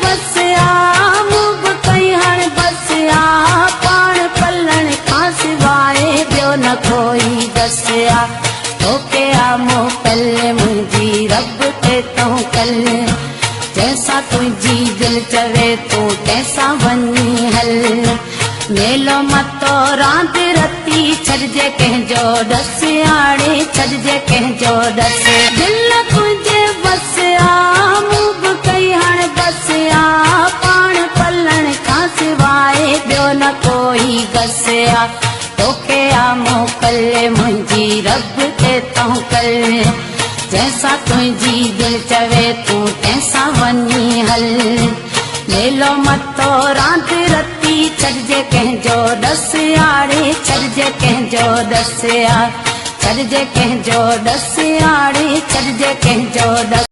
बसिया मूं बि कई हाणे बसिया पाण पलण खां सवाइ ॿियो न कोई दसिया तोखे आ मोकल मुंहिंजी रब ते तूं कल जैसा तुझी दिल चवे तू तैसा वञी हल मेलो मतो रांदि रती छॾिजे कंहिंजो डस आड़े छॾिजे कंहिंजो डस दिल तुंहिंजे बसिया मूं बि कई हाणे बसिया पाण पलण खां सवाइ ॿियो न कोई गसिया तोखे आ मोकल मुंहिंजी रब ते तूं कल जैसा तुझी दिल चवे तू तैसा वञी हल मेलो मतो रांदि रती छॾिजे कंहिंजो डस आड़े छॾिजे कंहिंजो डस छॾिजे कंहिंजो डस आड़े छॾिजे कंहिंजो डस